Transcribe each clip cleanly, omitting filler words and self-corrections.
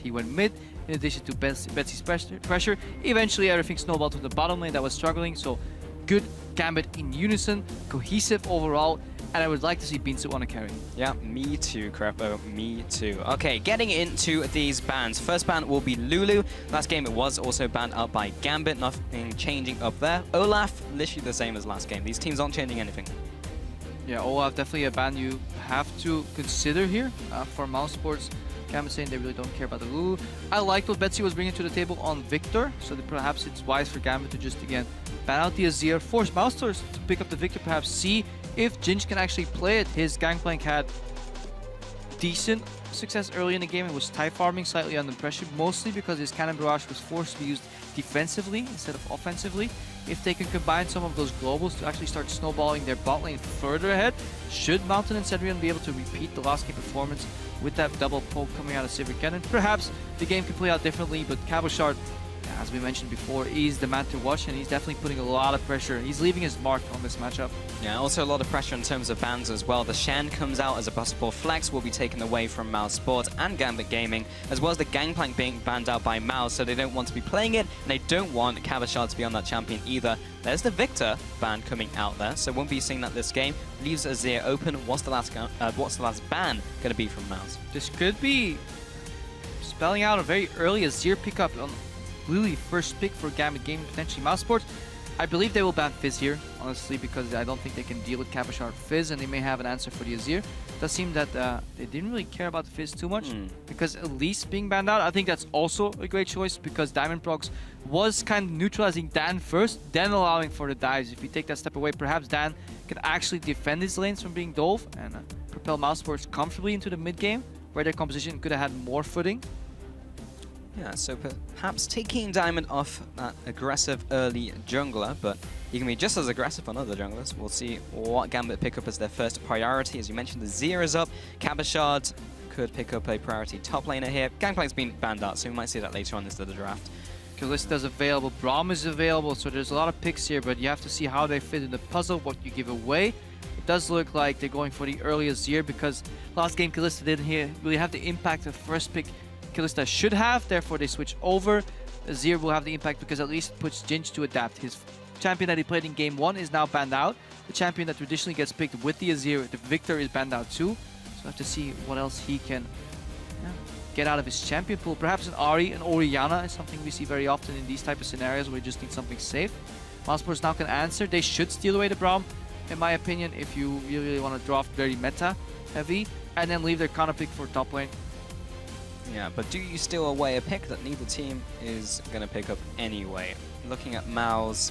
he went mid, in addition to Betsy's pressure. Eventually everything snowballed to the bottom lane that was struggling, so good Gambit in unison, cohesive overall, and I would like to see Beansu on a carry. Yeah, me too, Krepo, me too. Okay, getting into these bans. First ban will be Lulu. Last game it was also banned out by Gambit, nothing changing up there. Olaf, literally the same as last game. These teams aren't changing anything. Yeah, Olaf definitely a ban you have to consider here for Mousesports. Gambit saying they really don't care about the Lulu. I liked what Betsy was bringing to the table on Victor, so that perhaps it's wise for Gambit to just again ban out the Azir, force Mousesports to pick up the Victor, perhaps see if Ginge can actually play it. His Gangplank had decent success early in the game. It was tie farming slightly under pressure, mostly because his Cannon Barrage was forced to be used defensively instead of offensively. If they can combine some of those globals to actually start snowballing their bot lane further ahead, should Mountain and Cedrion be able to repeat the last game performance with that double poke coming out of Civic Cannon, perhaps the game can play out differently, but Cabochard, as we mentioned before, is the man to watch, and he's definitely putting a lot of pressure. He's leaving his mark on this matchup. Yeah, also a lot of pressure in terms of bans as well. The Shen comes out as a possible flex, will be taken away from Mousesports and Gambit Gaming, as well as the Gangplank being banned out by Mouse, so they don't want to be playing it, and they don't want Cabochard to be on that champion either. There's the Victor ban coming out there, so won't be seeing that this game. Leaves Azir open. What's the last ban going to be from Mouse? This could be spelling out a very early Azir pickup on Lily, first pick for Gambit Gaming, potentially Mousesports. I believe they will ban Fizz here, honestly, because I don't think they can deal with Cabochard Fizz, and they may have an answer for the Azir. It does seem that they didn't really care about the Fizz too much, because Elise being banned out, I think that's also a great choice, because Diamond Prox was kind of neutralizing Dan first, then allowing for the dives. If you take that step away, perhaps Dan can actually defend his lanes from being dove and propel Mousesports comfortably into the mid game, where their composition could have had more footing. Yeah, so perhaps taking Diamond off that aggressive early jungler, but he can be just as aggressive on other junglers. We'll see what Gambit pick up as their first priority. As you mentioned, the Azir is up. Cabochard could pick up a priority top laner here. Gangplank's been banned out, so we might see that later on instead of the draft. Kalista's available, Braum is available, so there's a lot of picks here, but you have to see how they fit in the puzzle, what you give away. It does look like they're going for the early Azir, because last game Kalista didn't really have the impact of first pick Kalista should have, therefore they switch over. Azir will have the impact because at least it puts Ginge to adapt. His champion that he played in game 1 is now banned out. The champion that traditionally gets picked with the Azir, the Victor, is banned out too. So I have to see what else he can get out of his champion pool. Perhaps an Ahri, an Orianna is something we see very often in these type of scenarios where you just need something safe. Mousesports now can answer. They should steal away the Braum, in my opinion, if you really want to draft very meta heavy, and then leave their counter pick for top lane. Yeah, but do you steal away a pick that neither team is going to pick up anyway? Looking at Mouse,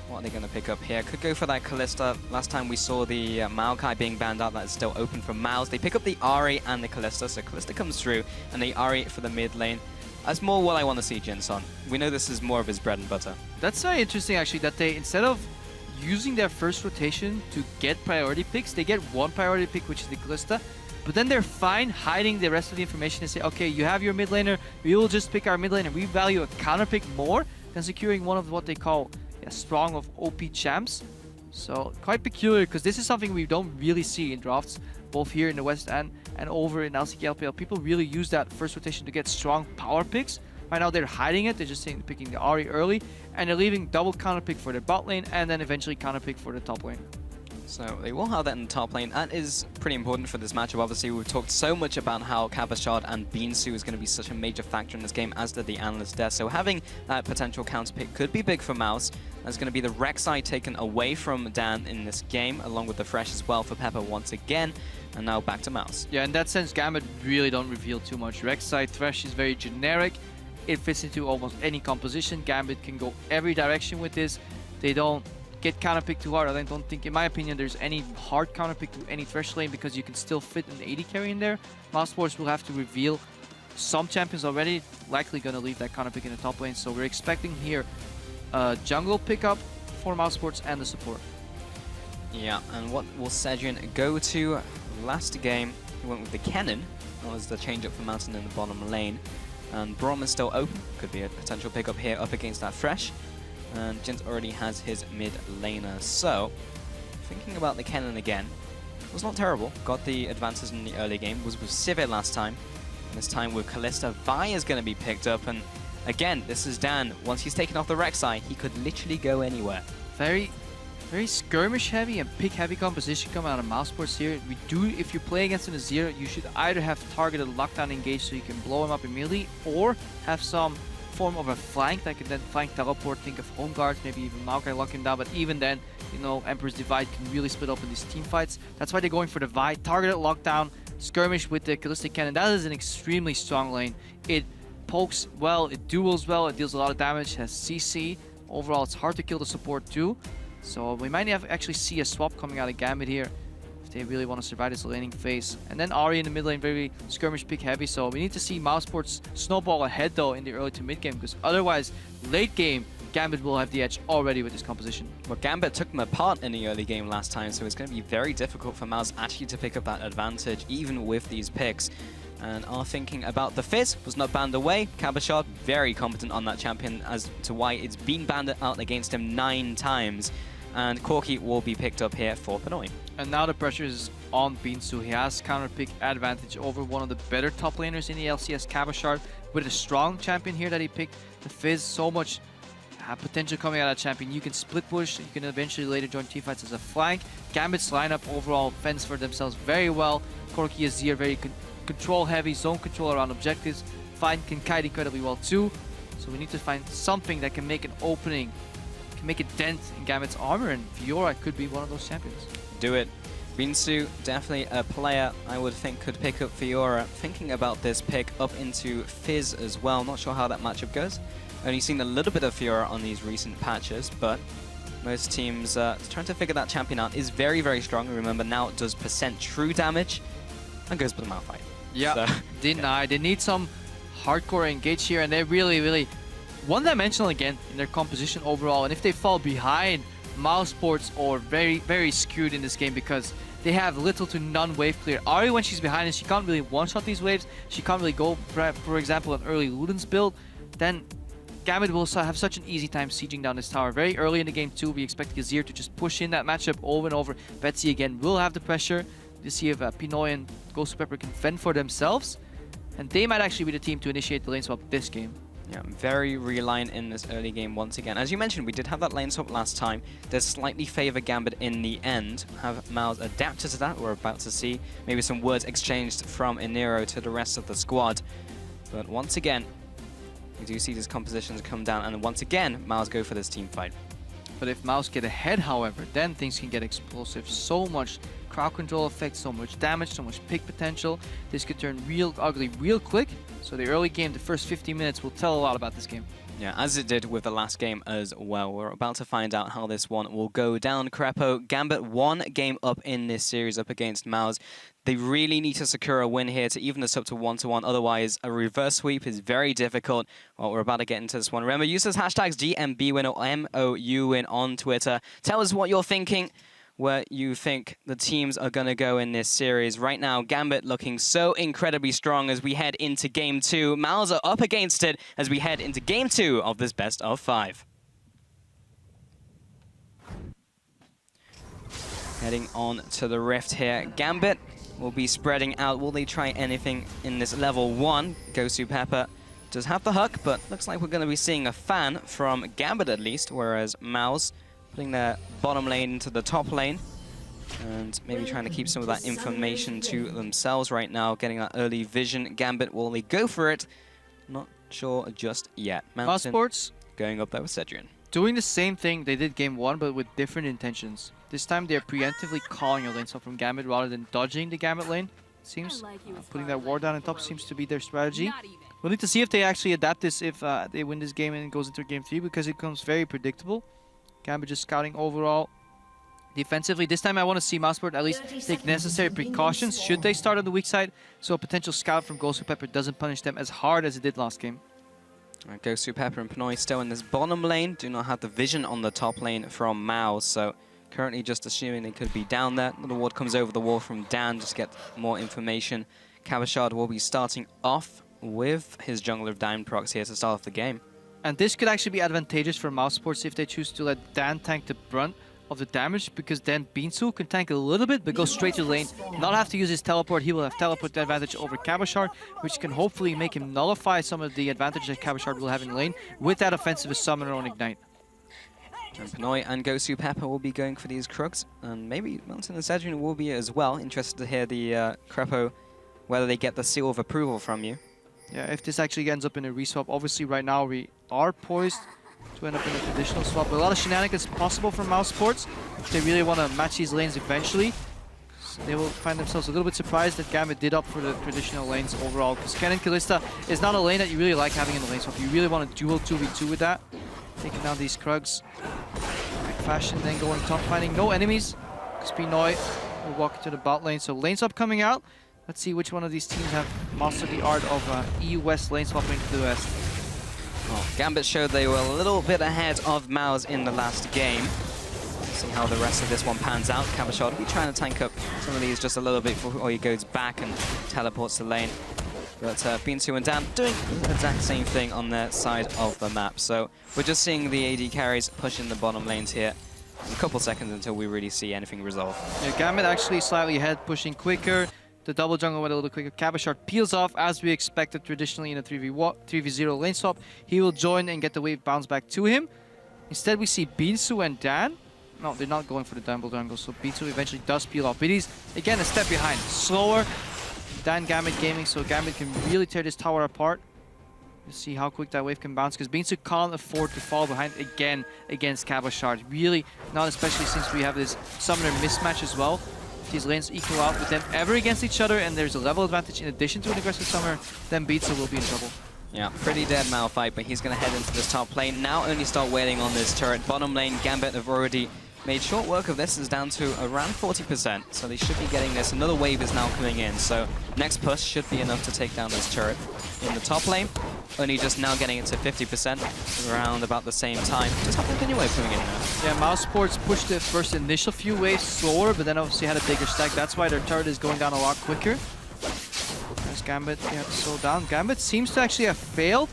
what are they going to pick up here? Could go for that Kalista. Last time we saw the Maokai being banned out, that is still open for Mouse. They pick up the Ahri and the Kalista, so Kalista comes through, and the Ahri for the mid lane. That's more what I want to see Jinson. We know this is more of his bread and butter. That's very interesting, actually, that they, instead of using their first rotation to get priority picks, they get one priority pick, which is the Kalista. But then they're fine hiding the rest of the information and say, okay, you have your mid laner, we will just pick our mid laner. We value a counter pick more than securing one of what they call strong of OP champs. So quite peculiar, because this is something we don't really see in drafts, both here in the West and over in LCK LPL. People really use that first rotation to get strong power picks. Right now they're hiding it, they're just saying picking the Ahri early, and they're leaving double counter pick for their bot lane, and then eventually counter pick for the top lane. So they will have that in the top lane. That is pretty important for this matchup. Obviously, we've talked so much about how Cabochard and Beansu is going to be such a major factor in this game, as did the analyst there. So having that potential counter pick could be big for Mouse. There's going to be the Rek'Sai taken away from Dan in this game, along with the Thresh as well for Pepper once again. And now back to Mouse. Yeah, in that sense, Gambit really don't reveal too much. Rek'Sai, Thresh is very generic. It fits into almost any composition. Gambit can go every direction with this. They don't get counterpick too hard. I don't think, in my opinion, there's any hard counterpick to any Thresh lane, because you can still fit an AD carry in there. Mousesports will have to reveal some champions already, likely going to leave that counterpick in the top lane. So we're expecting here a jungle pickup for Mousesports and the support. Yeah, and what will Cedrion go to? Last game, he went with the Kennen. That was the change up for Mountain in the bottom lane. And Braum is still open. Could be a potential pickup here up against that Thresh. And Jint already has his mid laner. So, thinking about the Kennen again, was not terrible. Got the advances in the early game. Was with Sivir last time. This time with Kalista, Vi is going to be picked up, and again, this is Dan. Once he's taken off the Rek'Sai, he could literally go anywhere. Very skirmish heavy and pick heavy composition coming out of Mousesports here. If you play against an Azir, you should either have targeted lockdown engaged so you can blow him up immediately, or have some form of a flank that can then flank teleport. Think of home guards, maybe even Maokai lock him down, but even then, you know, Emperor's Divide can really split open these team fights. That's why they're going for the Vi, targeted lockdown, skirmish with the Callistic Cannon. That is an extremely strong lane. It pokes well, it duels well, it deals a lot of damage, has CC. Overall, it's hard to kill the support too. So we might actually see a swap coming out of Gambit here if they really want to survive this laning phase. And then Ahri in the mid lane, very skirmish pick heavy. So we need to see Mousesports snowball ahead though in the early to mid game, because otherwise late game Gambit will have the edge already with this composition. Well, Gambit took them apart in the early game last time, so it's going to be very difficult for Mouse actually to pick up that advantage even with these picks. And our thinking about the Fizz was not banned away. KaBuShot, very competent on that champion as to why it's been banned out against him 9 times. And Corki will be picked up here for Pinoy. And now the pressure is on Binsu. He has counter pick advantage over one of the better top laners in the LCS, KaBuShot, with a strong champion here that he picked. The Fizz, so much potential coming out of that champion. You can split push, you can eventually later join teamfights as a flank. Gambit's lineup overall fends for themselves very well. Corki Azir very control heavy, zone control around objectives. Fine can kite incredibly well too. So we need to find something that can make an opening, can make a dent in Gambit's armor, and Fiora could be one of those champions. Do it. Binsu, definitely a player I would think could pick up Fiora. Thinking about this pick up into Fizz as well. Not sure how that matchup goes. Only seen a little bit of Fiora on these recent patches, but most teams trying to figure that champion out. Is very, very strong. Remember, now it does % true damage and goes for the Malphite. Yeah, so, deny. They need some hardcore engage here, and they're really one-dimensional again in their composition overall. And if they fall behind, Mousesports are very skewed in this game because they have little to none wave clear. Ahri, when she's behind us, she can't really one-shot these waves. She can't really go, for example, an early Luden's build. Then Gambit will have such an easy time sieging down this tower. Very early in the game too, we expect Azir to just push in that matchup over and over. Betsy again will have the pressure to see if Pinoy and Ghost Pepper can fend for themselves. And they might actually be the team to initiate the lane swap this game. Yeah, very reliant in this early game once again. As you mentioned, we did have that lane swap last time. Does slightly favor Gambit in the end. Have Miles adapted to that? We're about to see maybe some words exchanged from Enero to the rest of the squad. But once again, we do see these compositions come down, and once again, Miles go for this team fight. But if Mouse get ahead, however, then things can get explosive. So much crowd control effect, so much damage, so much pick potential. This could turn real ugly real quick. So the early game, the first 15 minutes, will tell a lot about this game. Yeah, as it did with the last game as well. We're about to find out how this one will go down. Krepo, Gambit 1 game up in this series up against Mouse. They really need to secure a win here to even this up to 1-1. Otherwise, a reverse sweep is very difficult. Well, we're about to get into this one. Remember, use those hashtags GMBWin or MOU win on Twitter. Tell us what you're thinking, where you think the teams are going to go in this series. Right now, Gambit looking so incredibly strong as we head into Game 2. Mouse are up against it as we head into Game 2 of this best of 5. Heading on to the Rift here. Gambit will be spreading out. Will they try anything in this level 1? Gosu Pepper does have the hook, but looks like we're going to be seeing a fan from Gambit at least, whereas Mouse putting their bottom lane into the top lane and maybe trying to keep some of that information to themselves right now, getting that early vision. Gambit, will they go for it? Not sure just yet. Mousesports going up there with Cedrian. Doing the same thing they did game 1, but with different intentions. This time they're preemptively calling a lane swap from Gambit rather than dodging the Gambit lane. It seems putting that ward down on top seems to be their strategy. We'll need to see if they actually adapt this if they win this game and it goes into game 3, because it becomes very predictable. Gambit just scouting overall defensively. This time I want to see Mousesports at least take necessary precautions should they start on the weak side, so a potential scout from Ghost Pepper doesn't punish them as hard as it did last game. Ghost Pepper and Pinoy still in this bottom lane. Do not have the vision on the top lane from Mao, so currently just assuming they could be down there. The ward comes over the wall from Dan, just get more information. KaBuShot will be starting off with his Jungler of Diamond procs here to start off the game. And this could actually be advantageous for Mousesports if they choose to let Dan tank the brunt of the damage, because then Binsu can tank a little bit but go straight to lane, not have to use his teleport. He will have teleport advantage over Cabochard, which can hopefully make him nullify some of the advantage that Cabochard will have in lane with that offensive summoner on Ignite. And Pinoy and Gosu Pepper will be going for these Krugs, and maybe Mountain and Sedrin will be as well. Interested to hear the Krepo, whether they get the seal of approval from you. Yeah, if this actually ends up in a reswap, obviously right now we are poised to end up in a traditional swap. But a lot of shenanigans possible from Mousesports if they really want to match these lanes eventually. So they will find themselves a little bit surprised that Gambit did up for the traditional lanes overall, because Ken and Kalista is not a lane that you really like having in the lane swap. You really want to duel 2v2 with that. Taking down these Krugs. Quick fashion, then going top, finding no enemies. Pinoy will walk into the bot lane. So lane swap coming out. Let's see which one of these teams have mastered the art of EU West lane swapping to the West. Well, Gambit showed they were a little bit ahead of Mouse in the last game. See how the rest of this one pans out. Cabochard will be trying to tank up some of these just a little bit before he goes back and teleports to lane. But Binsu and Dan doing the exact same thing on their side of the map. So we're just seeing the AD carries pushing the bottom lanes here. A couple seconds until we really see anything resolve. Yeah, Gambit actually slightly ahead, pushing quicker. The double jungle went a little bit quicker. Cabochard peels off as we expected traditionally in a 3v0 lane swap. He will join and get the wave bounce back to him. Instead we see Binsu and Dan. No, they're not going for the double jungle, so Binsu eventually does peel off. But he's, again, a step behind. Slower than Gambit Gaming, so Gambit can really tear this tower apart. Let's see how quick that wave can bounce, because Binsu can't afford to fall behind again against Cabochard. Really, not especially since we have this summoner mismatch as well. If these lanes equal out with them ever against each other, and there's a level advantage in addition to an aggressive summoner, then Binsu will be in trouble. Yeah, pretty dead Mal fight, but he's going to head into this top lane. Now only start waiting on this turret. Bottom lane, Gambit have already made short work of this. Is down to around 40%, so they should be getting this. Another wave is now coming in, so next push should be enough to take down this turret. In the top lane, only just now getting it to 50% around about the same time. Just have a new wave coming in now. Yeah, Mousesports pushed the first initial few waves slower, but then obviously had a bigger stack. That's why their turret is going down a lot quicker. As Gambit, they have to slow down. Gambit seems to actually have failed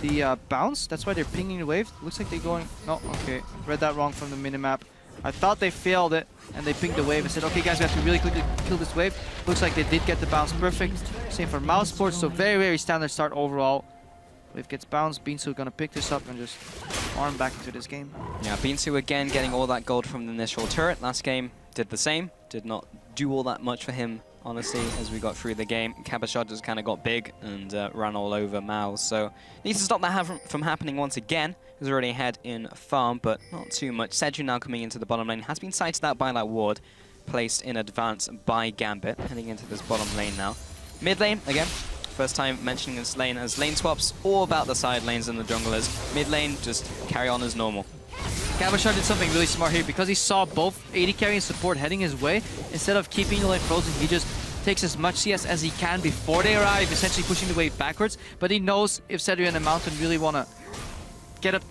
the bounce. That's why they're pinging the wave. Looks like they're going... No, okay. Read that wrong from the minimap. I thought they failed it, and they pinged the wave and said, okay guys, we have to really quickly kill this wave. Looks like they did get the bounce perfect. Same for Mousesports, so very, very standard start overall. Wave gets bounced. Binsu gonna pick this up and just arm back into this game. Yeah, Binsu again getting all that gold from the initial turret. Last game did the same. Did not do all that much for him, honestly, as we got through the game. Cabochard just kind of got big and ran all over Mouse. So needs to stop that from happening once again. He's already ahead in farm, but not too much. Sedju now coming into the bottom lane. Has been sighted out by that ward, placed in advance by Gambit. Heading into this bottom lane now. Mid lane, again, first time mentioning this lane as lane swaps. All about the side lanes and the junglers. Mid lane, just carry on as normal. Cabochard did something really smart here, because he saw both AD carry and support heading his way. Instead of keeping the lane frozen, he just takes as much CS as he can before they arrive, essentially pushing the wave backwards. But he knows if Sedri and the Mountain really want to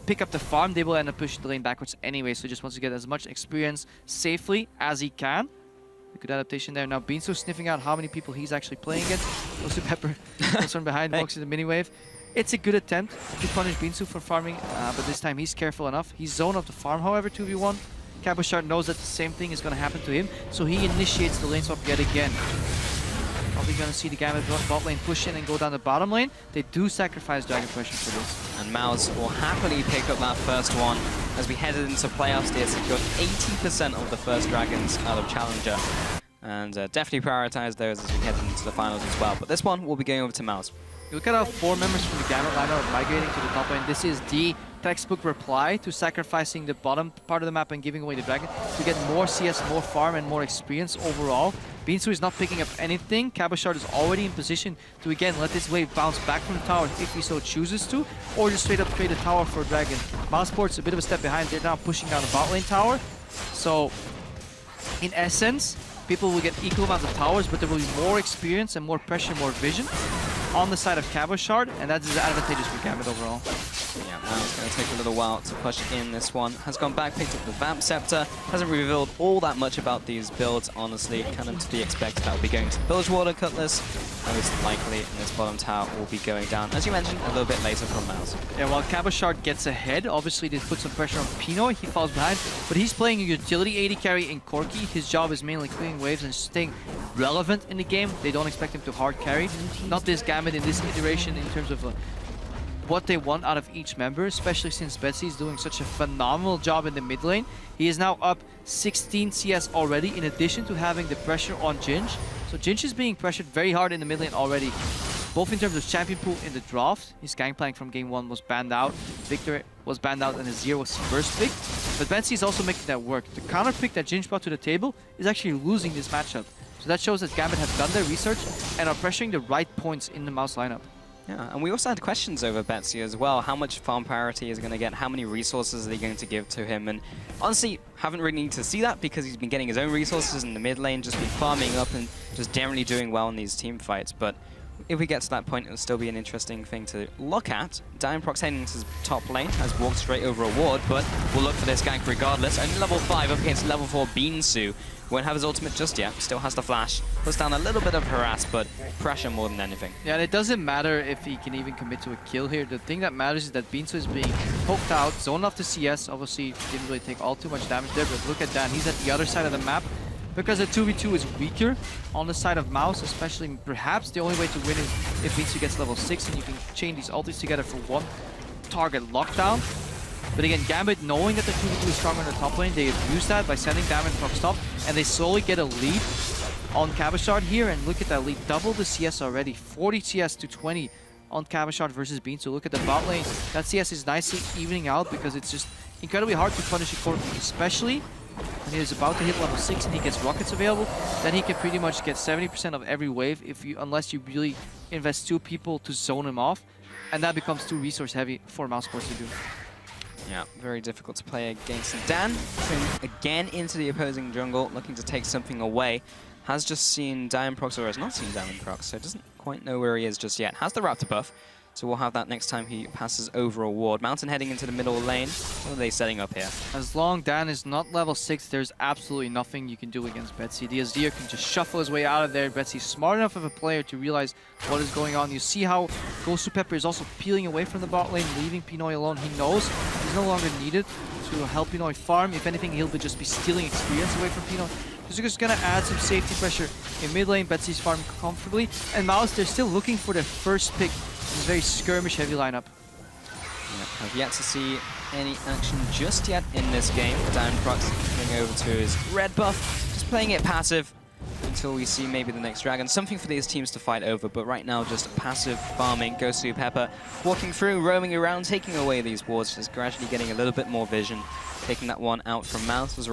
pick up the farm, they will end up pushing the lane backwards anyway. So he just wants to get as much experience safely as he can. A good adaptation there. Now Binsu sniffing out how many people he's actually playing against. Goes to Pepper, goes from behind, walks in the mini wave. It's a good attempt to punish Binsu for farming, but this time he's careful enough. He's zone of the farm, however, 2v1. Cabochard knows that the same thing is going to happen to him, so he initiates the lane swap yet again. Probably going to see the Gambit bot lane push in and go down the bottom lane. They do sacrifice Dragon Pressure for this. And Mouse will happily pick up that first one. As we headed into playoffs, they secured 80% of the first Dragons out of Challenger. And definitely prioritize those as we head into the finals as well. But this one will be going over to Mouse. You look at our 4 members from the Gambit lineup migrating to the top lane. This is the textbook reply to sacrificing the bottom part of the map and giving away the dragon to get more CS, more farm, and more experience overall. Binsu is not picking up anything. Cabochard is already in position to again let this wave bounce back from the tower if he so chooses to, or just straight up trade a tower for a dragon. Mousesports a bit of a step behind. They're now pushing down the bot lane tower. So in essence, people will get equal amounts of towers, but there will be more experience and more pressure, more vision. on the side of Cabochard, and that is advantageous for Gambit overall. Yeah, now it's going to take a little while to push in this one. Has gone back, picked up the Vamp Scepter. Hasn't revealed all that much about these builds, honestly. Kind of to be expected. That will be going to Bilgewater Cutlass. Most likely in this bottom tower will be going down, as you mentioned, a little bit later from Mouse. Yeah, while Cabochard gets ahead, obviously they put some pressure on Pinoy. He falls behind, but he's playing a utility AD carry in Corki. His job is mainly clearing waves and staying relevant in the game. They don't expect him to hard carry. Not this Gambit in this iteration in terms of what they want out of each member, especially since Betsy is doing such a phenomenal job in the mid lane. He is now up 16 CS already, in addition to having the pressure on Ginge. So Ginge is being pressured very hard in the mid lane already, both in terms of champion pool in the draft. His Gangplank from game 1 was banned out, Victor was banned out, and Azir was first pick. But Betsy is also making that work. The counter pick that Ginge brought to the table is actually losing this matchup. So that shows that Gambit have done their research and are pressuring the right points in the Mouse lineup. Yeah, and we also had questions over Betsy as well. How much farm priority is he going to get? How many resources are they going to give to him? And honestly, haven't really needed to see that because he's been getting his own resources in the mid lane, just been farming up and just generally doing well in these team fights. But if we get to that point, it'll still be an interesting thing to look at. Diamondprox heading into his top lane, has walked straight over a ward, but we'll look for this gank regardless. Only level 5 up against level 4 Beansu. Won't have his ultimate just yet, still has the flash. Puts down a little bit of harass, but pressure more than anything. Yeah, and it doesn't matter if he can even commit to a kill here. The thing that matters is that Beansu is being poked out, zoned off the CS. Obviously, didn't really take all too much damage there, but look at Dan. He's at the other side of the map. Because the 2v2 is weaker on the side of Mouse, especially perhaps the only way to win is if Beansu gets level 6 and you can chain these ultis together for one target lockdown. But again, Gambit, knowing that the 2v2 is stronger in the top lane, they abuse that by sending Diamondprox top, and they slowly get a lead on Cabochard here, and look at that lead, double the CS already, 40 CS to 20 on Cabochard versus Bean. So look at the bot lane, that CS is nicely evening out because it's just incredibly hard to punish a Corki, especially when he is about to hit level 6 and he gets rockets available. Then he can pretty much get 70% of every wave unless you really invest 2 people to zone him off, and that becomes too resource heavy for Mousesports to do. Yeah, very difficult to play against. Dan going again into the opposing jungle, looking to take something away. Has just seen Diamondprox, or has not seen Diamondprox, so doesn't quite know where he is just yet. Has the Raptor buff, so we'll have that next time he passes over a ward. Mountain heading into the middle lane. What are they setting up here? As long Dan is not level 6, there's absolutely nothing you can do against Betsy. The Azir can just shuffle his way out of there. Betsy's smart enough of a player to realize what is going on. You see how Ghost2Pepper is also peeling away from the bot lane, leaving Pinoy alone. He knows he's no longer needed to help Pinoy farm. If anything, he'll just be stealing experience away from Pinoy. He's just gonna add some safety pressure in mid lane. Betsy's farming comfortably. And Mouse, they're still looking for their first pick. It's a very skirmish-heavy lineup. Yeah, have yet to see any action just yet in this game. Diamondprox going over to his red buff, just playing it passive until we see maybe the next dragon. Something for these teams to fight over, but right now just passive farming. Ghost2Pepper walking through, roaming around, taking away these wards, just gradually getting a little bit more vision. Taking that one out from Mouse as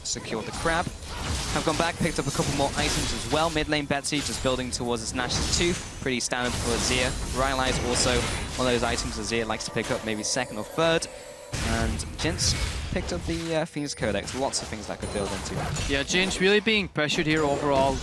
secured the crab. Have gone back, picked up a couple more items as well. Mid lane Betsy just building towards his Nash's Tooth. Pretty standard for Azir. Rylai is also one of those items Azir likes to pick up, maybe second or third. And Jinx picked up the Phoenix Codex. Lots of things that could build into. Yeah, Jinx really being pressured here overall.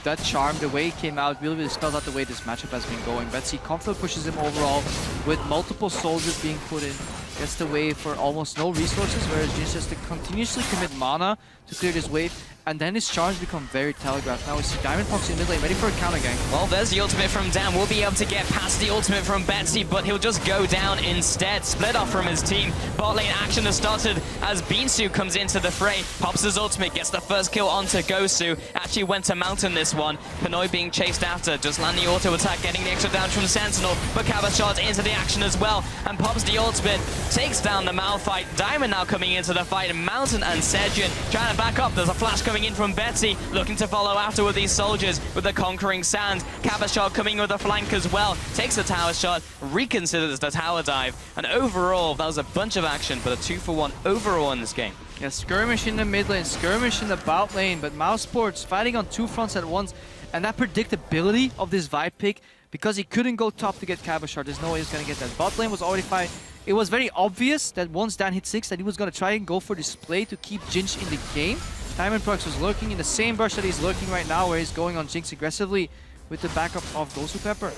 That charm, the way he came out, really spells out the way this matchup has been going. Betsy comfortably pushes him overall with multiple soldiers being put in. Gets the wave for almost no resources, whereas Jinx has to continuously commit mana to clear this wave. And then his charms become very telegraphed. Now we see Diamondprox in mid lane, ready for a counter gang. Well, there's the ultimate from Dan. We'll be able to get past the ultimate from Betsy, but he'll just go down instead. Split off from his team. Bot lane action has started as Beansu comes into the fray. Pops his ultimate, gets the first kill onto Gosu. Actually went to Mountain this one. Pinoy being chased after. Just land the auto attack, getting the extra damage from Sentinel. But Cabochard into the action as well. And pops the ultimate. Takes down the Malphite. Diamond now coming into the fight. Mountain and Sejun trying to back up. There's a flash coming in from Betsy, looking to follow after with these soldiers with the Conquering Sand. Cabochard coming with a flank as well. Takes the tower shot, reconsiders the tower dive. And overall, that was a bunch of action, but a 2-for-1 overall in this game. Yeah, skirmish in the mid lane, skirmish in the bot lane, but Mousesports fighting on 2 fronts at once. And that predictability of this Vibe pick, because he couldn't go top to get Cabochard, there's no way he's going to get that. Bot lane was already fine. It was very obvious that once Dan hit 6 that he was going to try and go for this play to keep Jinx in the game. Diamondprox was lurking in the same brush that he's lurking right now, where he's going on Jinx aggressively with the backup of Ghost2Pepper.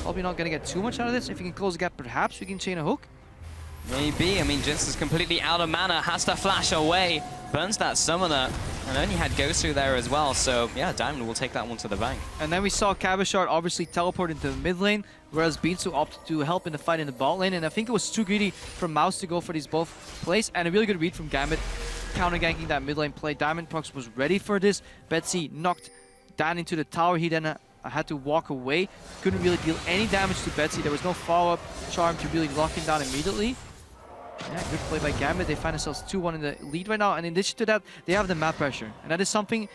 Probably not going to get too much out of this. If you can close the gap, perhaps we can chain a hook. Maybe. I mean, Jinx is completely out of mana, has to flash away, burns that summoner, and only had Gosu there as well. So, yeah, Diamond will take that one to the bank. And then we saw Kabashard obviously teleport into the mid lane, whereas Beansu opted to help in the fight in the bot lane. And I think it was too greedy for Mouse to go for these both plays. And a really good read from Gambit, counter-ganking that mid lane play. Diamond Prox was ready for this. Betsy knocked Dan into the tower. He then had to walk away. Couldn't really deal any damage to Betsy. There was no follow-up charm to really lock him down immediately. Yeah, good play by Gambit. They find themselves 2-1 in the lead right now. And in addition to that, they have the map pressure. And that is something,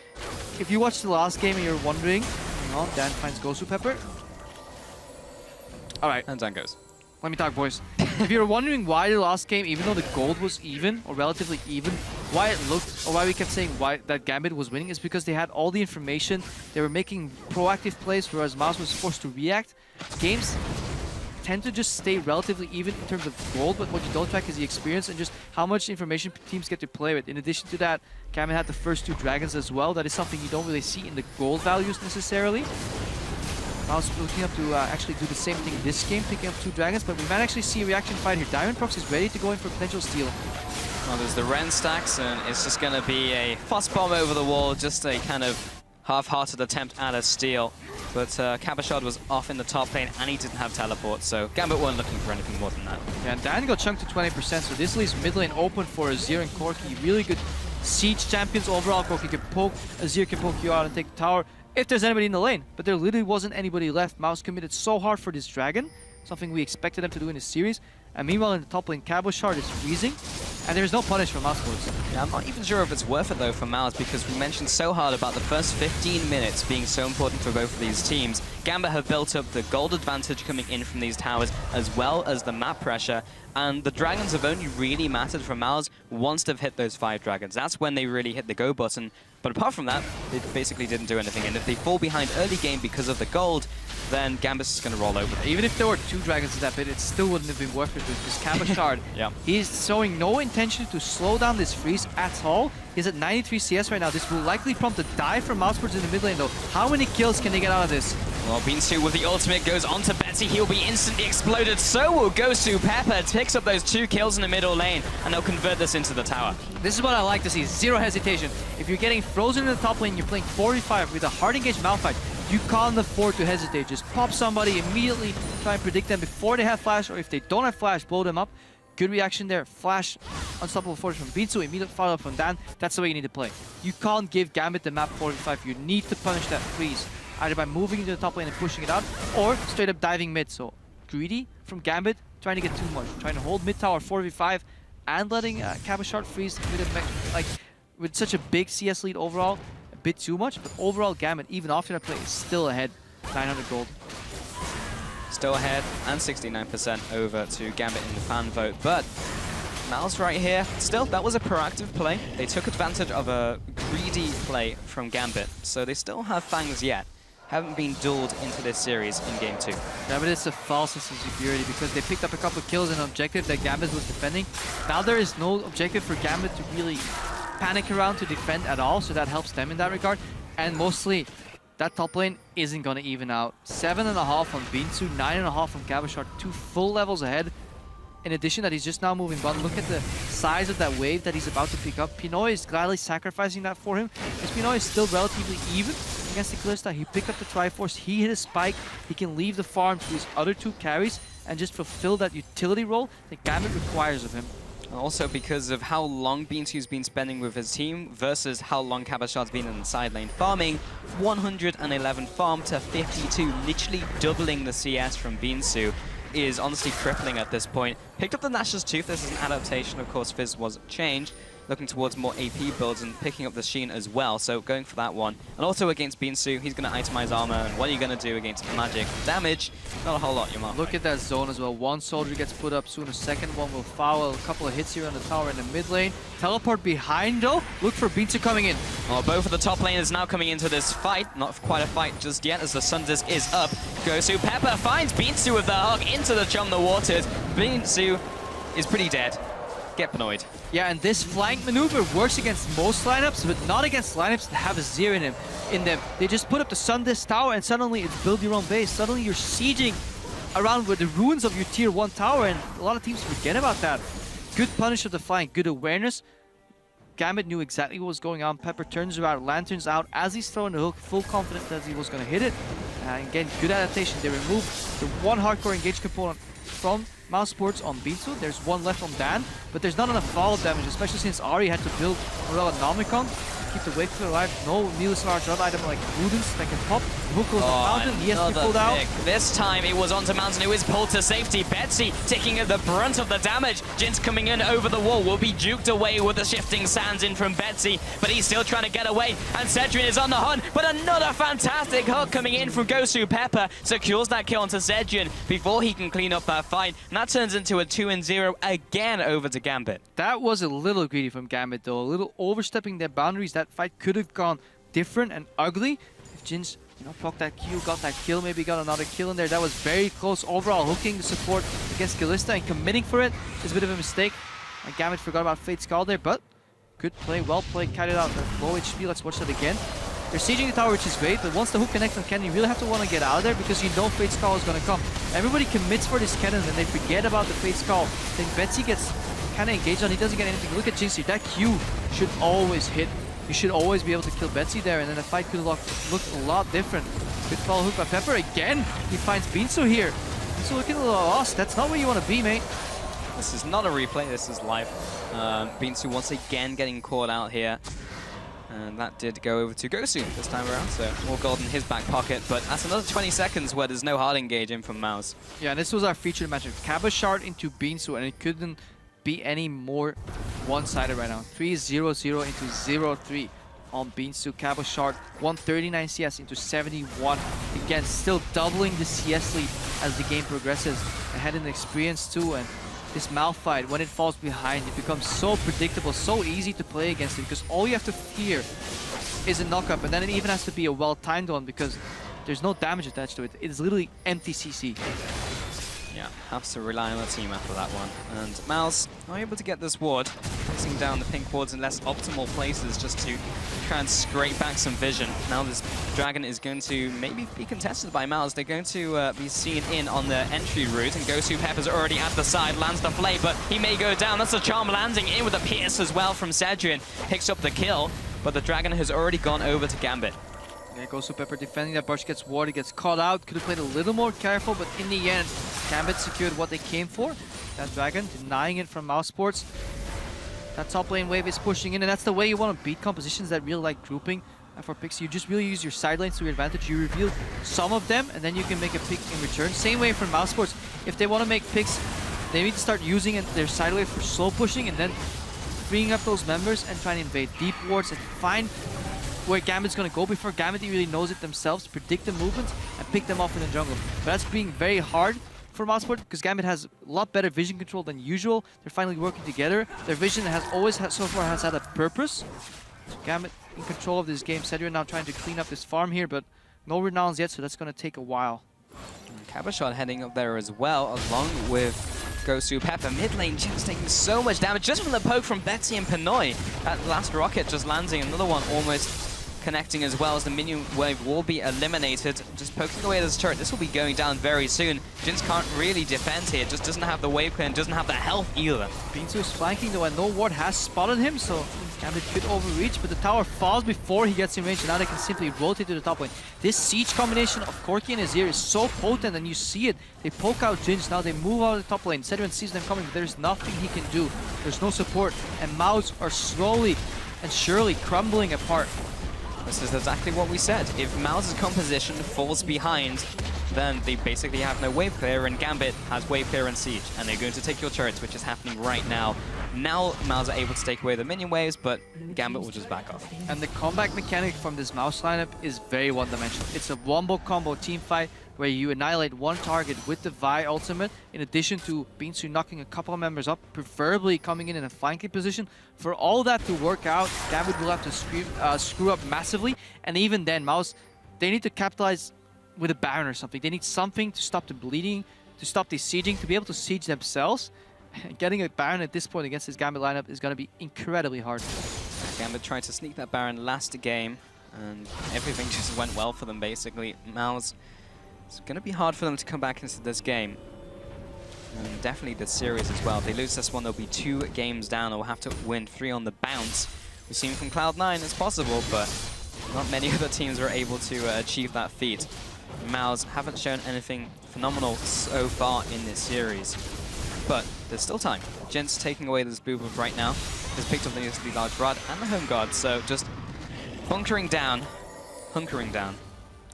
if you watched the last game and you're wondering, hang on, Dan finds Gosu Pepper. All right. And Dan goes. Let me talk, boys. If you're wondering why the last game, even though the gold was even, or relatively even, why it looked, or why we kept saying why that Gambit was winning, is because they had all the information. They were making proactive plays, whereas Mouse was forced to react. Games tend to just stay relatively even in terms of gold, but what you don't track is the experience and just how much information teams get to play with. In addition to that, Gambit had the first 2 dragons as well. That is something you don't really see in the gold values necessarily. Mouse looking up to actually do the same thing this game, picking up 2 dragons, but we might actually see a reaction fight here. Diamond Prox is ready to go in for potential steal. Well, there's the Ren stacks, and it's just going to be a fuss bomb over the wall, just a kind of half-hearted attempt at a steal. But Kabashard was off in the top lane, and he didn't have teleport, so Gambit weren't looking for anything more than that. Yeah, and Dan got chunked to 20%, so this leaves mid lane open for Azir and Corki. Really good siege champions overall. Corki can poke, Azir can poke you out and take the tower if there's anybody in the lane. But there literally wasn't anybody left. Mouse committed so hard for this dragon, something we expected them to do in this series. And meanwhile, in the top lane, Kabashard is freezing, and there's no punish for Mousesports. Yeah, I'm not even sure if it's worth it, though, for Mouse, because we mentioned so hard about the first 15 minutes being so important for both of these teams. Gambit have built up the gold advantage coming in from these towers, as well as the map pressure, and the dragons have only really mattered for Mouse once they've hit those 5 dragons. That's when they really hit the go button. But apart from that, they basically didn't do anything. And if they fall behind early game because of the gold, then Gambit's is going to roll over them. Even if there were 2 dragons in that bit, it still wouldn't have been worth it because Kabashard, yeah. He's showing no intention to slow down this freeze at all. He's at 93 CS right now. This will likely prompt a dive from Mousesports in the mid lane though. How many kills can they get out of this? Well, Beansu with the ultimate goes onto Betsy. He'll be instantly exploded. So will Gosu. Pepper picks up those 2 kills in the middle lane, and they'll convert this into the tower. This is what I like to see. Zero hesitation. If you're getting frozen in the top lane, you're playing 45 with a hard engaged Malphite, you can't afford to hesitate. Just pop somebody immediately, try and predict them before they have flash, or if they don't have flash, blow them up. Good reaction there. Flash, unstoppable force from Beansu, immediate follow-up from Dan. That's the way you need to play. You can't give Gambit the map 45. You need to punish that freeze, either by moving into the top lane and pushing it out, or straight up diving mid. So greedy from Gambit, trying to get too much, trying to hold mid tower 4v5, and letting Kabashard freeze with such a big CS lead overall. A bit too much, but overall Gambit, even after that play, is still ahead. 900 gold. Still ahead, and 69% over to Gambit in the fan vote. But Mouse right here, still, that was a proactive play. They took advantage of a greedy play from Gambit, so they still have Fangs yet. Haven't been dueled into this series in Game 2. Yeah, but it's a false sense of security because they picked up a couple of kills in an objective that Gambit was defending. Now there is no objective for Gambit to really panic around to defend at all, so that helps them in that regard. And mostly, that top lane isn't going to even out. 7.5 on Beansu, 9.5 on Kabashard, 2 full levels ahead. In addition that he's just now moving bottom. Look at the size of that wave that he's about to pick up. Pinoy is gladly sacrificing that for him, because Pinoy is still relatively even against the Kalista. He picked up the Triforce, he hit a spike, he can leave the farm to his other 2 carries and just fulfill that utility role that Gambit requires of him. Also because of how long Beansu's been spending with his team versus how long Kabashard's been in the side lane farming. 111 farm to 52, literally doubling the CS from Beansu, is honestly crippling at this point. Picked up the Nash's Tooth. This is an adaptation, of course. Fizz was changed, looking towards more AP builds and picking up the Sheen as well, so going for that one. And also against Beansu, he's going to itemize armor, and what are you going to do against magic damage? Not a whole lot, Yamar. Look at that zone as well. 1 soldier gets put up soon, a second one will foul. A couple of hits here on the tower in the mid lane. Teleport behind though. Look for Beansu coming in. Well, both of the top laners now coming into this fight. Not quite a fight just yet as the Sun Disc is up. Gosu Pepper finds Beansu with the hug into the Chum the Waters. Beansu is pretty dead. Get Panoid. Yeah, and this flank maneuver works against most lineups, but not against lineups that have a Azir in them. They just put up the Sun Disc tower and suddenly it's build your own base. Suddenly you're sieging around with the ruins of your tier 1 tower, and a lot of teams forget about that. Good punish of the flying, good awareness. Gambit knew exactly what was going on. Pepper turns around, lanterns out as he's throwing the hook, full confidence that he was going to hit it. And again, good adaptation. They removed the one hardcore engage component from Mousesports on Binsu. There's one left on Dan, but there's not enough follow damage, especially since Ari had to build Morella Nomicon to keep the wave clear alive. No Neil's large red item like Ludens that can pop. Hook goes to Mountain, he has to be pulled out. This time it was onto Mountain, who is pulled to safety. Betsy taking the brunt of the damage. Jinx coming in over the wall, will be juked away with the shifting sands in from Betsy, but he's still trying to get away, and Zedrian is on the hunt, but another fantastic hook coming in from Gosu. Pepper secures that kill onto Zedrian before he can clean up that fight, and that turns into a 2-0 again over to Gambit. That was a little greedy from Gambit though, a little overstepping their boundaries. That fight could have gone different and ugly if Jinx, you know, poked that Q, got that kill, maybe got another kill in there. That was very close. Overall, hooking the support against Kalista and committing for it is a bit of a mistake. And Gambit forgot about Fate's Skull there, but good play, well played, carried out. Low HP, let's watch that again. They're sieging the tower, which is great, but once the hook connects on Kennen, you really have to want to get out of there because you know Fate's Call is going to come. Everybody commits for this Kennen and they forget about the Fate's Call. Then Betsy gets kind of engaged on, he doesn't get anything. Look at Jinx here, that Q should always hit. You should always be able to kill Betsy there, and then the fight could have looked a lot different. Good follow hook by Pepper again. He finds Binsu here. Binsu looking a little lost. That's not where you want to be, mate. This is not a replay, this is live. Binsu once again getting caught out here. And that did go over to Gosu this time around, so more gold in his back pocket. But that's another 20 seconds where there's no hard engage in from Mouse. Yeah, and this was our featured matchup. Kabashard into Binsu, and it couldn't be any more one-sided right now. 3-0-0 into 0-3 on Binsu. Kabashard 139 CS into 71. Again, still doubling the CS lead as the game progresses. Ahead in the experience too, and this Malphite, when it falls behind, it becomes so predictable, so easy to play against it because all you have to fear is a knock-up, and then it even has to be a well-timed one because there's no damage attached to it. It is literally empty CC. Yeah, have to rely on the team after that one. And Mouse are able to get this ward, placing down the pink wards in less optimal places just to try and scrape back some vision. Now this Dragon is going to maybe be contested by Mouse. They're going to be seen in on the entry route, and Gosu Pepper's already at the side, lands the flay, but he may go down. That's a charm landing in with a pierce as well from Zedrian. Picks up the kill, but the Dragon has already gone over to Gambit. There goes Pepper defending that brush, gets warded, gets caught out. Could have played a little more careful, but in the end, Gambit secured what they came for. That Dragon denying it from Mousesports. That top lane wave is pushing in, and that's the way you want to beat compositions that really like grouping. And for picks, you just really use your side lanes to your advantage. You reveal some of them, and then you can make a pick in return. Same way for Mousesports. If they want to make picks, they need to start using their side wave for slow pushing, and then freeing up those members and trying to invade deep wards and find where Gambit's going to go before Gambit really knows it themselves, predict the movements and pick them off in the jungle. But that's being very hard for Mousesports because Gambit has a lot better vision control than usual. They're finally working together. Their vision has always had, so far has had a purpose. So Gambit in control of this game. Cedric now trying to clean up this farm here, but no renowns yet, so that's going to take a while. Kabashard heading up there as well, along with Gosu Pepper. Mid lane just taking so much damage just from the poke from Betsy and Pinoy. That last rocket just landing, another one almost connecting as well as the minion wave will be eliminated. Just poking away at this turret. This will be going down very soon. Jinx can't really defend here. Just doesn't have the wave clear and doesn't have the health either. Binsu is flanking though, and no ward has spotted him, so Gambit could overreach, but the tower falls before he gets in range, and now they can simply rotate to the top lane. This siege combination of Corki and Azir is so potent, and you see it. They poke out Jinx, now they move out of the top lane. Cedric sees them coming, but there's nothing he can do. There's no support, and Mouse are slowly and surely crumbling apart. This is exactly what we said. If Mouse's composition falls behind, then they basically have no wave clear, and Gambit has wave clear and siege, and they're going to take your turrets, which is happening right now. Now Mouse are able to take away the minion waves, but Gambit will just back off. And the comeback mechanic from this Mouse lineup is very one-dimensional. It's a wombo combo team fight where you annihilate one target with the Vi ultimate, in addition to Binsu knocking a couple of members up, preferably coming in a flanking position. For all that to work out, Gambit will have to screw up massively, and even then, Mouse, they need to capitalize with a Baron or something. They need something to stop the bleeding, to stop the sieging, to be able to siege themselves. Getting a Baron at this point against this Gambit lineup is going to be incredibly hard. Gambit tried to sneak that Baron last game, and everything just went well for them, basically. Mouse It's going to be hard for them to come back into this game. And definitely the series as well. If they lose this one, they'll be 2 games down, or will have to win 3 on the bounce. We've seen from Cloud9 it's possible, but not many other teams are able to achieve that feat. MOUs haven't shown anything phenomenal so far in this series. But there's still time. Jinx taking away this boob right now. Has picked up the large rod and the home guard, so just hunkering down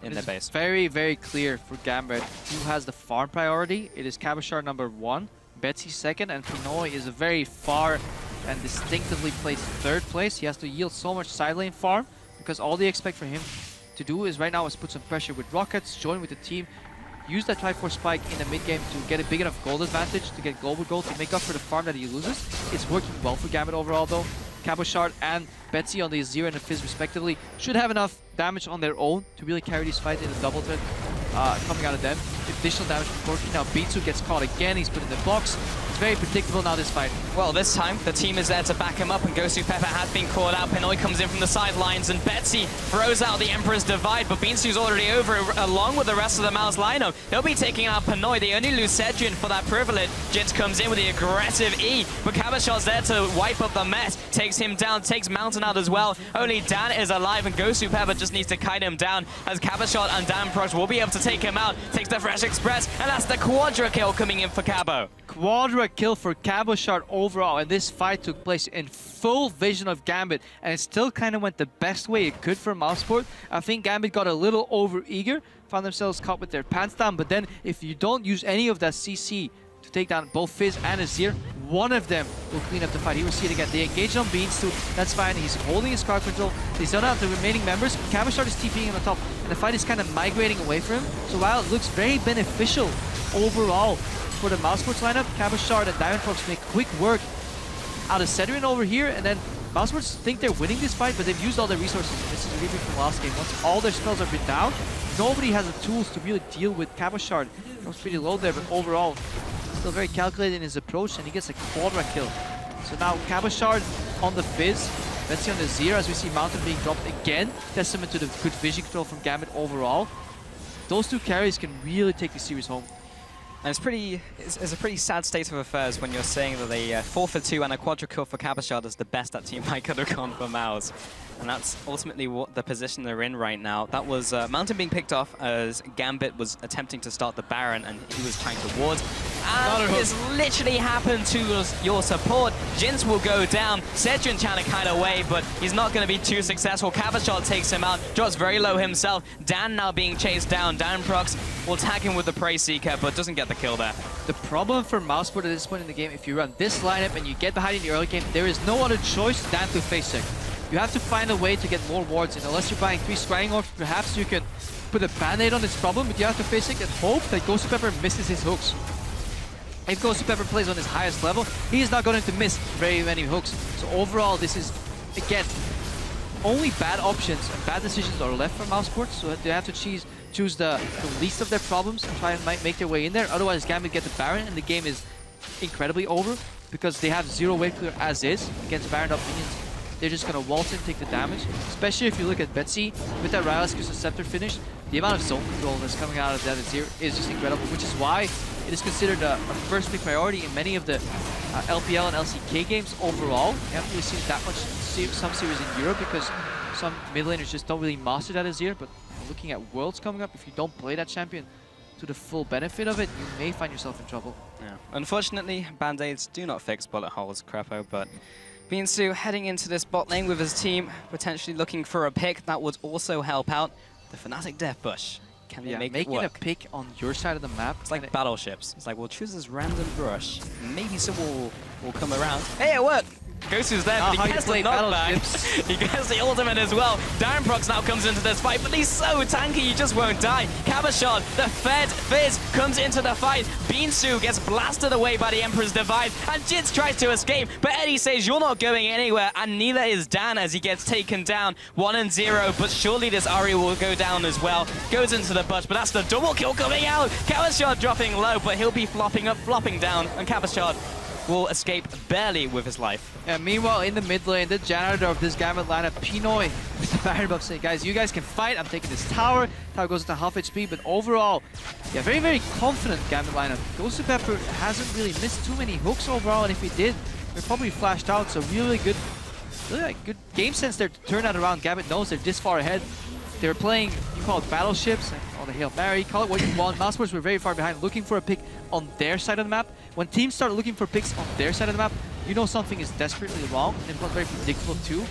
in their base. Very, very clear for Gambit who has the farm priority. It is Cabochard number 1, Betsy second, and Pinoy is a very far and distinctively placed 3rd place. He has to yield so much side lane farm because all they expect for him to do is right now is put some pressure with rockets, join with the team, use that Triforce spike in the mid game to get a big enough gold advantage to get global gold to make up for the farm that he loses. It's working well for Gambit overall though. Cabochard and Betsy on the Azir and the Fizz respectively should have enough damage on their own to really carry these fights in a double threat coming out of them. Additional damage from Corki. Now B2 gets caught again, he's put in the box. It's very predictable now, this fight. Well, this time the team is there to back him up, and Gosu Pepper has been caught out. Pinoy comes in from the sidelines and Betsy throws out the Emperor's Divide, but Beansu's already over along with the rest of the Mouse lineup. They'll be taking out Pinoy. They only lose Sedrian for that privilege. Jint comes in with the aggressive E, but Cabochard's there to wipe up the mess. Takes him down, takes Mountain out as well. Only Dan is alive, and Gosu Pepper just needs to kite him down, as Cabochard and Dan Prox will be able to take him out. Takes the Fresh Express, and that's the quadra kill coming in for Cabo. Quadra kill for Cabochard overall, and this fight took place in full vision of Gambit, and it still kind of went the best way it could for Mousesports. I think Gambit got a little over-eager, found themselves caught with their pants down, but then if you don't use any of that CC to take down both Fizz and Azir, one of them will clean up the fight. He will see it again. They engage on Beans too, that's fine. He's holding his card control. They zone out the remaining members. Cabochard is TPing him on top, and the fight is kind of migrating away from him. So while it looks very beneficial overall for the Mousesports lineup, Cabochard and Diamond Fox make quick work out of Sedrian over here, and then Mousesports think they're winning this fight, but they've used all their resources. This is a repeat from last game. Once all their spells have been down, nobody has the tools to really deal with Cabochard. He was pretty low there, but overall, still very calculated in his approach, and he gets a quadra kill. So now Cabochard on the Fizz, Betsy on the Azir, as we see Mountain being dropped again. Testament to the good vision control from Gambit overall. Those 2 carries can really take the series home. And it's a pretty sad state of affairs when you're saying that a 4 for 2 and a quadra kill for Cabochard is the best that Team Fight could have gone for MOUs. And that's ultimately what the position they're in right now. That was Mountain being picked off as Gambit was attempting to start the Baron, and he was trying to ward. And this literally happened to your support. Jins will go down. Sedrian trying to kite away, but he's not going to be too successful. Cabochard takes him out, drops very low himself. Dan now being chased down. Dan Prox will tag him with the Prey Seeker, but doesn't get the kill there. The problem for Mousesports at this point in the game, if you run this lineup and you get behind in the early game, there is no other choice than to face sick. You have to find a way to get more wards in. Unless you're buying 3 Scrying Orbs, perhaps you can put a band-aid on this problem, but you have to face it and hope that Gosu Pepper misses his hooks. If Gosu Pepper plays on his highest level, he is not going to miss very many hooks. So overall, this is, again, only bad options and bad decisions are left for Mousesports, so they have to choose the least of their problems and try and make their way in there. Otherwise, Gambit get the Baron, and the game is incredibly over because they have 0 wave clear as is against Baron up minions. They're just going to waltz in and take the damage, especially if you look at Betsy with that Rylaskus Scepter finish. The amount of zone control that's coming out of that Azir is just incredible, which is why it is considered a first pick priority in many of the LPL and LCK games overall. You haven't really seen that much some series in Europe because some mid laners just don't really master that Azir, but looking at Worlds coming up, if you don't play that champion to the full benefit of it, you may find yourself in trouble. Yeah. Unfortunately, Band-Aids do not fix bullet holes, Krepo, but Beansu heading into this bot lane with his team, potentially looking for a pick that would also help out the Fnatic Death Bush. Can they make it work? Making a pick on your side of the map. It's like battleships. It's like, we'll choose this random brush. Maybe someone will come around. Hey, it worked! Ghostu's there, but he gets the knockback. He gets the ultimate as well. Darren Prox now comes into this fight, but he's so tanky, he just won't die. Cabochard, the Fizz, comes into the fight. Beansu gets blasted away by the Emperor's Divide, and Jits tries to escape, but Eddie says, you're not going anywhere, and neither is Dan as he gets taken down. 1-0, but surely this Ari will go down as well. Goes into the bush, but that's the double kill coming out. Cabochard dropping low, but he'll be flopping up, flopping down, and Cabochard will escape barely with his life. And meanwhile, in the mid lane, the janitor of this Gambit lineup, Pinoy, with the Baron buff saying, guys, you guys can fight. I'm taking this tower. Tower goes into half HP, but overall, yeah, very, very confident Gambit lineup. GhostPepper hasn't really missed too many hooks overall, and if he did, they're probably flashed out. So really good game sense there to turn that around. Gambit knows they're this far ahead. They're playing, you call it battleships, or the Hail Mary, call it what you want. Mousesports were very far behind, looking for a pick on their side of the map. When teams start looking for picks on their side of the map, you know something is desperately wrong, and it was very predictable too.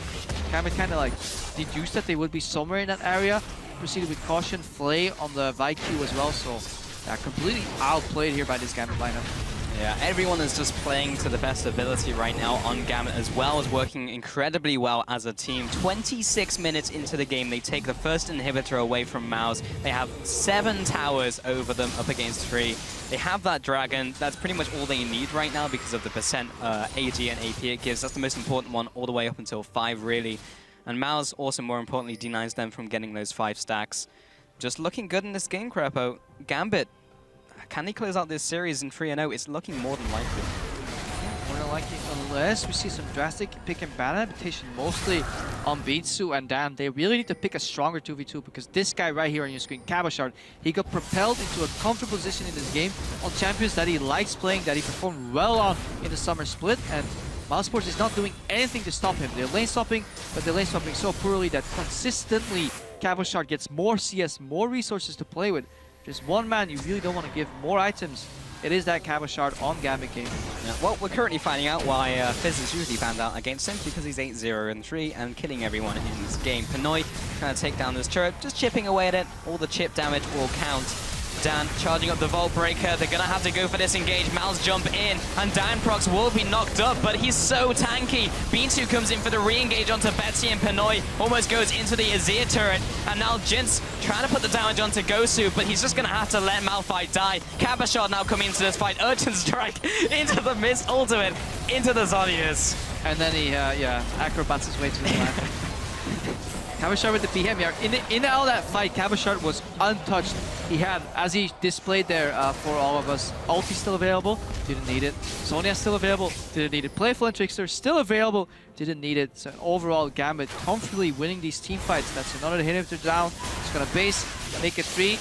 Gambit kind of like deduced that they would be somewhere in that area. Proceeded with caution, Flay on the VIQ as well, so completely outplayed here by this Gambit lineup. Yeah, everyone is just playing to the best ability right now on Gambit, as well as working incredibly well as a team. 26 minutes into the game, they take the first inhibitor away from Mouse. They have 7 towers over them, up against 3. They have that dragon. That's pretty much all they need right now because of the percent AG and AP it gives. That's the most important one, all the way up until 5, really. And Mouse also, more importantly, denies them from getting those 5 stacks. Just looking good in this game, Krepo. Gambit, can they close out this series in 3-0? It's looking more than likely. More than likely, unless we see some drastic pick and ban adaptation, mostly on Beatsu and Dan. They really need to pick a stronger 2v2 because this guy right here on your screen, Cabochard, he got propelled into a comfortable position in this game on champions that he likes playing, that he performed well on in the summer split, and Mousesports is not doing anything to stop him. They're lane stopping, but they're lane stopping so poorly that consistently Cabochard gets more CS, more resources to play with. Just one man you really don't want to give more items. It is that Cabochard on Gambit Gaming. Yeah, well, we're currently finding out why Fizz is usually banned out against him, because he's 8-0-3 and killing everyone in this game. Pinoy trying to take down this turret, just chipping away at it. All the chip damage will count. Dan charging up the Vault Breaker. They're going to have to go for this engage. Mouse jump in, and Prox will be knocked up, but he's so tanky. Beansu comes in for the re-engage onto Betsy, and Pinoy almost goes into the Azir turret. And now Jinx trying to put the damage onto Gosu, but he's just going to have to let Malphite die. Cabochard now coming into this fight. Urchin Strike into the Mist ultimate, into the Zodius. And then he, acrobats his way to the land. Cabochard with the PM here. In all that fight, Cabochard was untouched. He had, as he displayed there for all of us, ulti still available, didn't need it. Sonya still available, didn't need it. Playful and Trickster still available, didn't need it. So overall, Gambit comfortably winning these team fights. That's another inhibitor down. Just gonna base, make it 3,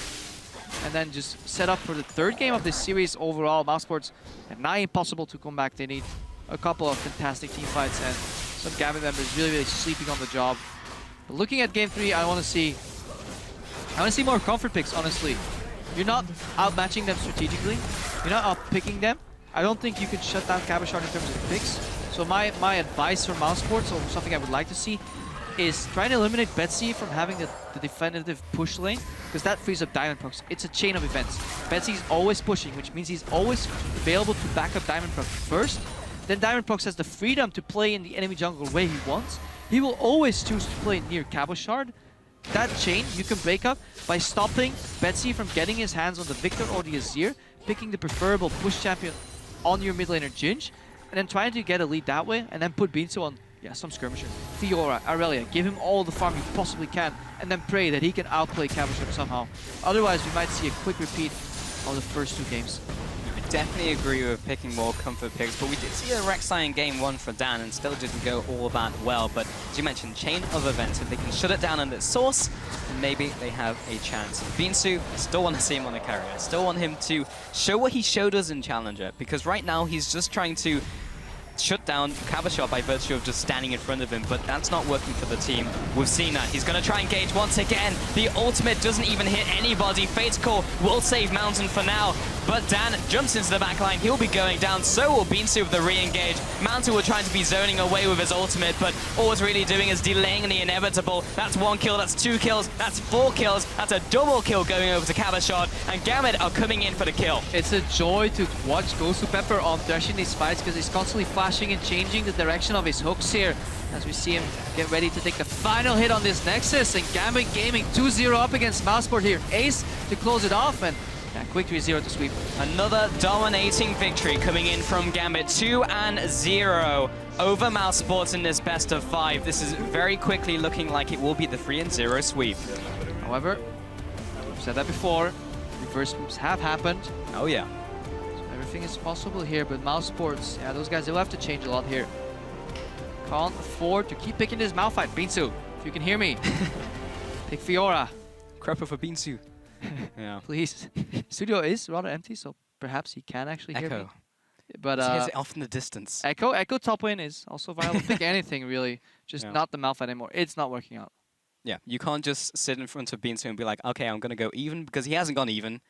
and then just set up for the 3rd game of this series overall. Mousesports, nigh impossible to come back. They need a couple of fantastic team fights, and some Gambit members really, really sleeping on the job. But looking at game 3, I want to see more comfort picks, honestly. You're not outmatching them strategically. You're not out-picking them. I don't think you can shut down Cabochard in terms of picks. So my advice for Mousesports, or something I would like to see, is try to eliminate Betsy from having the definitive push lane, because that frees up Diamondprox. It's a chain of events. Betsy's always pushing, which means he's always available to back up Diamondprox first. Then Diamondprox has the freedom to play in the enemy jungle the way he wants. He will always choose to play near Cabochard. That chain you can break up by stopping Betsy from getting his hands on the Victor or the Azir, picking the preferable push champion on your mid laner Ginge, and then trying to get a lead that way, and then put Beansu on some skirmisher. Fiora, Aurelia, give him all the farm you possibly can, and then pray that he can outplay Cabochard somehow. Otherwise, we might see a quick repeat of the first 2 games. I definitely agree with picking more comfort picks, but we did see a Rek'Sai in game 1 for Dan and still didn't go all that well. But as you mentioned, chain of events, if they can shut it down in its source, then maybe they have a chance. Beansu, still want to see him on a carrier. Still want him to show what he showed us in Challenger, because right now he's just trying to shut down Cabochard by virtue of just standing in front of him, but that's not working for the team. We've seen that. He's going to try and engage once again. The ultimate doesn't even hit anybody. Fate's Call will save Mountain for now, but Dan jumps into the backline. He'll be going down. So will Beansu with the re-engage. Mountain will try to be zoning away with his ultimate, but all it's really doing is delaying the inevitable. That's 1 kill, that's 2 kills, that's 4 kills, that's a double kill going over to Cabochard, and Gambit are coming in for the kill. It's a joy to watch GhostPepper on Thresh in these fights, because he's constantly flashing and changing the direction of his hooks here as we see him get ready to take the final hit on this Nexus, and Gambit Gaming 2-0 up against Mousesport here. Ace to close it off, and quick 3-0 to sweep. Another dominating victory coming in from Gambit, 2-0 over Mousesports in this best of 5. This is very quickly looking like it will be the 3-0 sweep. However, I've said that before, reverse moves have happened. Oh yeah. So Anything is possible here, but Mousesports, yeah, those guys, they'll have to change a lot here. Can't afford to keep picking this Malphite. Binsu, if you can hear me, pick Fiora. Krepo for Binsu. Yeah. Please. Studio is rather empty, so perhaps he can actually hear me. But he's off in the distance. Echo top lane is also viable. Pick anything really, just not the Malphite anymore. It's not working out. Yeah, you can't just sit in front of Binsu and be like, okay, I'm gonna go even, because he hasn't gone even.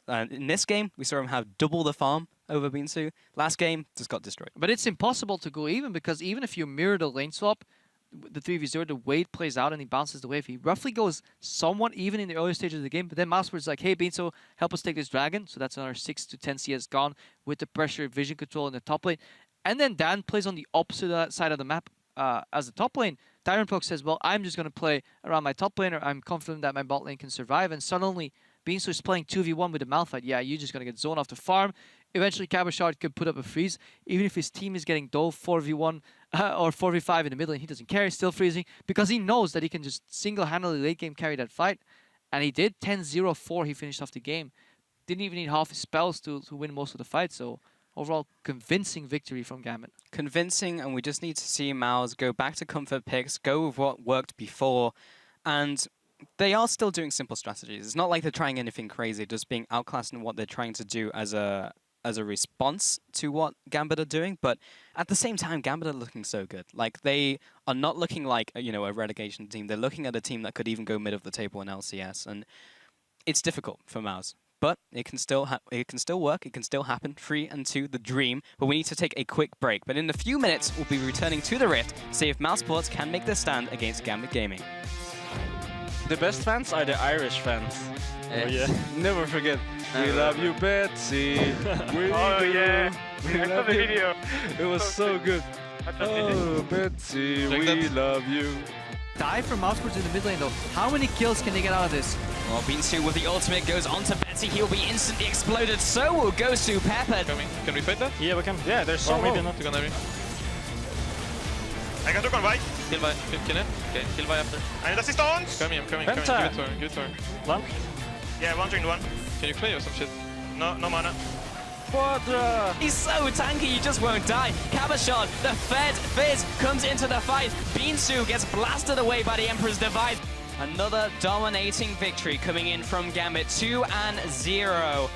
In this game, we saw him have double the farm over Binsu. Last game, just got destroyed. But it's impossible to go even, because even if you mirror the lane swap, the 3v0, the way it plays out and he bounces the wave, he roughly goes somewhat even in the early stages of the game. But then Mousesports is like, hey, Binsu, help us take this dragon. So that's another 6 to 10 CS gone with the pressure, vision control in the top lane. And then Dan plays on the opposite side of the map as the top lane. Tyron Proc says, well, I'm just going to play around my top lane, or I'm confident that my bot lane can survive. And suddenly, Binsu is playing 2v1 with the Malphite. Yeah, you're just going to get zoned off the farm. Eventually, Kabashard could put up a freeze. Even if his team is getting dove 4v1 or 4v5 in the middle, and he doesn't care, he's still freezing, because he knows that he can just single-handedly late game carry that fight. And he did. 10-0-4, he finished off the game. Didn't even need half his spells to win most of the fight, so overall, convincing victory from Gambit. Convincing, and we just need to see Mouse go back to comfort picks, go with what worked before, and they are still doing simple strategies. It's not like they're trying anything crazy, just being outclassed in what they're trying to do as a response to what Gambit are doing. But at the same time, Gambit are looking so good. Like, they are not looking like, you know, a relegation team. They're looking at a team that could even go mid of the table in LCS, and it's difficult for Mouse. But it can still work, it can still happen. 3-2, the dream. But we need to take a quick break. But in a few minutes, we'll be returning to the Rift to see if Mousesports can make their stand against Gambit Gaming. The best fans are the Irish fans. Yes. Oh yeah, never forget. We love you, Betsy. We oh do. yeah, We I saw love the you. video. It was so good. Oh, Betsy, we love you. Die from Mousesports in the mid lane though. How many kills can they get out of this? Well, Binsu with the ultimate goes on to Betsy. He'll be instantly exploded. So will Gosu Peppered. Coming. Can we fight that? Yeah, we can. Yeah, there's so maybe low. not. I can took on Vi. Kill Vi. Kill it. Okay, kill Vi after. I need assistance! I'm coming. Give it to her. Give it to her. Lamp? Yeah, 1-1. Can you play or some shit? No mana. Quadra! He's so tanky, he just won't die. Kabashard, the Fizz comes into the fight. Binsu gets blasted away by the Emperor's Divide. Another dominating victory coming in from Gambit, 2-0.